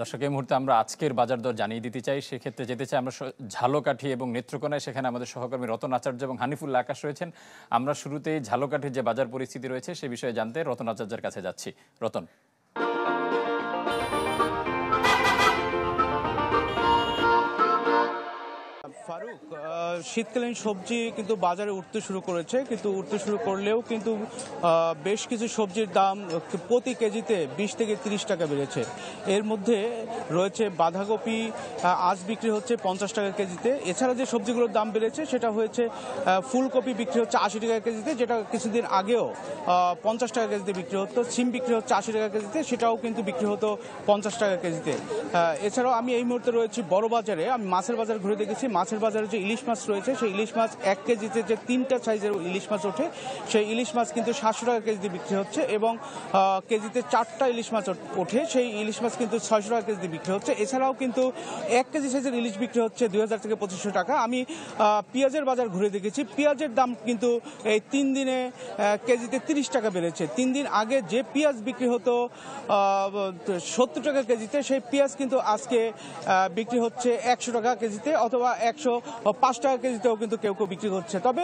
দর্শক, এই মুহূর্তে আমরা আজকের বাজার দর জানিয়ে দিতে চাই। সেক্ষেত্রে যেতে চাই আমরা ঝালকাঠি এবং নেত্রকোনায়। সেখানে আমাদের সহকর্মী রতন আচার্য এবং হানিফুল্লাহ আকাশ রয়েছেন। আমরা শুরুতেই ঝালকাঠির যে বাজার পরিস্থিতি রয়েছে সে বিষয়ে জানতে রতন আচার্যের কাছে যাচ্ছি। রতন। ফারুক, শীতকালীন সবজি কিন্তু বাজারে উঠতে শুরু করেছে, কিন্তু উঠতে শুরু করলেও কিন্তু বেশ কিছু সবজির দাম প্রতি কেজিতে 20 থেকে 30 টাকা বেড়েছে। এর মধ্যে রয়েছে বাঁধাকপি, আজ বিক্রি হচ্ছে 50 টাকা কেজিতে। এছাড়া যে সবজিগুলোর দাম বেড়েছে সেটা হয়েছে ফুলকপি বিক্রি হচ্ছে 80 টাকা কেজিতে, যেটা কিছুদিন আগেও 50 টাকা কেজিতে বিক্রি হতো। সিম বিক্রি হচ্ছে 80 টাকা কেজিতে, সেটাও কিন্তু বিক্রি হতো 50 টাকা কেজিতে। এছাড়াও আমি এই মুহূর্তে রয়েছি বড় বাজারে। আমি মাছের বাজার ঘুরে দেখেছি, মাছের বাজারে যে ইলিশ মাছ রয়েছে সেই ইলিশ মাছ 1 কেজিতে যে 3টা সাইজের ইলিশ মাছ ওঠে সেই ইলিশ মাছ কিন্তু 700 টাকা কেজিতে বিক্রি হচ্ছে, এবং কেজিতে 4টা ইলিশ মাছ ওঠে সেই ইলিশ মাছ কিন্তু 600 টাকা কেজিতে বিক্রি হচ্ছে। এছাড়াও কিন্তু 1 কেজি সাইজের ইলিশ বিক্রি হচ্ছে 2000 থেকে 2500 টাকা। আমি পেঁয়াজের বাজার ঘুরে দেখেছি, পেঁয়াজের দাম কিন্তু এই 3 দিনে কেজিতে 30 টাকা বেড়েছে। 3 দিন আগে যে পেঁয়াজ বিক্রি হতো 70 টাকা কেজিতে, সেই পেঁয়াজ কিন্তু আজকে বিক্রি হচ্ছে 100 টাকা কেজিতে, অথবা 105 টাকা কেজিতেও কিন্তু কেউ কেউ বিক্রি করছে। তবে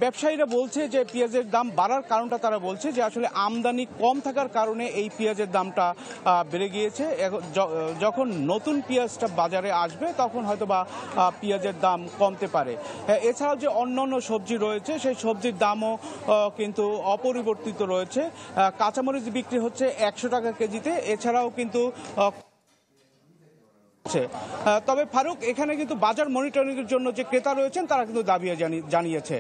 ব্যবসায়ীরা বলছে যে পেঁয়াজের দাম বাড়ার কারণটা তারা বলছে যে আসলে আমদানি কম থাকার কারণে এই পেঁয়াজের দামটা বেড়ে গিয়েছে। যখন নতুন পেঁয়াজটা বাজারে আসবে তখন হয়তো বা পেঁয়াজের দাম কমতে পারে। এছাড়াও যে অন্যান্য সবজি রয়েছে সেই সবজির দামও কিন্তু অপরিবর্তিত রয়েছে। কাঁচামরিচ বিক্রি হচ্ছে 100 টাকা কেজিতে। এছাড়াও কিন্তু তবে ফারুক, এখানে কিন্তু বাজার মনিটরিং এর জন্য যে ক্রেতা রয়েছেন তারা কিন্তু দাবি জানিয়েছে।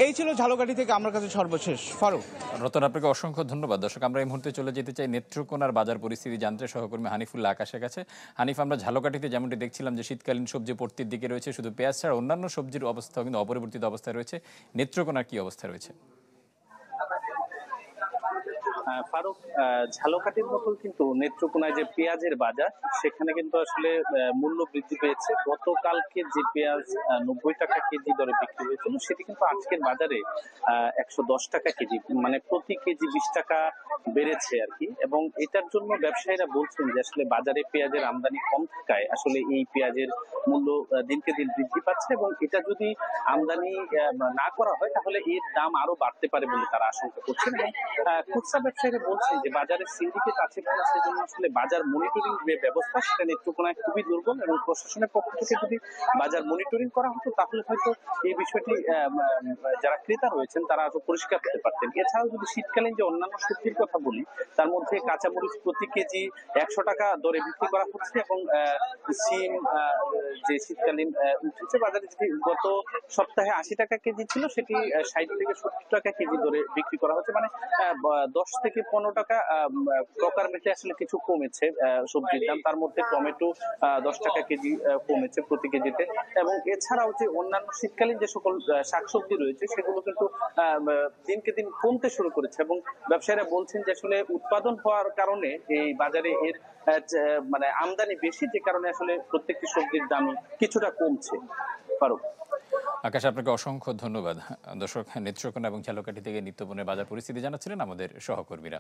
এই ছিল ঝালকাঠি থেকে আমার কাছে সর্বশেষ। ফারুক। রতন, আপনাকে অসংখ্য ধন্যবাদ। দর্শক, আমরা এই মুহূর্তে চলে যেতে চাই নেত্রকোনার বাজার পরিস্থিতি জানতে সহকর্মী হানিফুল্লাহ আকাশের কাছে। হানিফ, আমরা ঝালকাঠিতে যেমনটি দেখছিলাম যে শীতকালীন সবজি পড়তির দিকে রয়েছে, শুধু পেঁয়াজ ছাড়া অন্যান্য সবজির অবস্থাও কিন্তু অপরিবর্তিত অবস্থায় রয়েছে। নেত্রকোনার কি অবস্থা রয়েছে? ফারুক, ঝালকাঠির মতো কিন্তু নেত্রকোনায় যে পেঁয়াজের বাজার সেখানে কিন্তু আসলে মূল্য বৃদ্ধি পেয়েছে। গতকালকে যে পেঁয়াজ 90 টাকা কেজি দরে বিক্রি হয়েছিল সেটি কিন্তু আজকের বাজারে 110 টাকা কেজি, মানে প্রতি কেজি 20 টাকা বেড়েছে আর কি। এবং এটার জন্য ব্যবসায়ীরা বলছেন যে আসলে বাজারে পেঁয়াজের আমদানি কম থাকায় আসলে এই পেঁয়াজের মূল্য দিনকে দিন বৃদ্ধি পাচ্ছে, এবং এটা যদি আমদানি না করা হয় তাহলে এর দাম আরো বাড়তে পারে বলে তারা আশঙ্কা করছেন। এবং খুচরা ব্যবসায়ীরা বলছেন যে বাজারের সিন্ডিকেট আছে কিনা সেজন্য আসলে বাজার মনিটরিং যে ব্যবস্থা সেটা নেত্রকোনায় খুবই দুর্বল, এবং প্রশাসনের পক্ষ থেকে যদি বাজার মনিটরিং করা হতো তাহলে হয়তো এই বিষয়টি যারা ক্রেতা রয়েছেন তারা আরো পরিষ্কার হতে পারতেন। এছাড়াও যদি শীতকালীন যে অন্যান্য সবজির কথা বলি তার মধ্যে কাঁচামরিচ প্রতি কেজি 100 টাকা দরে বিক্রি করা হচ্ছে, এবং সিম যে শীতকালীন উঠেছে বাজারে, যেটি গত সপ্তাহে 80 টাকা কেজি ছিল সেটি 60 থেকে 70 টাকা কেজি দরে বিক্রি করা হচ্ছে। মানে 10 থেকে 15 টাকা প্রকার ভেদে আসলে কিছু কমেছে সবজির দাম। তার মধ্যে টমেটো 10 টাকা কেজি কমেছে প্রতি কেজিতে। এবং এছাড়াও যে অন্যান্য শীতকালীন যে সকল শাকসবজি রয়েছে সেগুলো কিন্তু দিনকে দিন কমতে শুরু করেছে, এবং ব্যবসায়ীরা বলছেন যে আসলে উৎপাদন হওয়ার কারণে এই বাজারে এর মানে আমদানি বেশি, যে কারণে আসলে প্রত্যেকটি সবজির দাম কিছুটা কমছে। ফারুক। আকাশ, আপনাকে অসংখ্য ধন্যবাদ। দর্শক, নেত্রকোনা এবং ঝালকাঠি থেকে নিত্যপণ্যের বাজার পরিস্থিতি জানাচ্ছিলেন আমাদের সহকর্মীরা।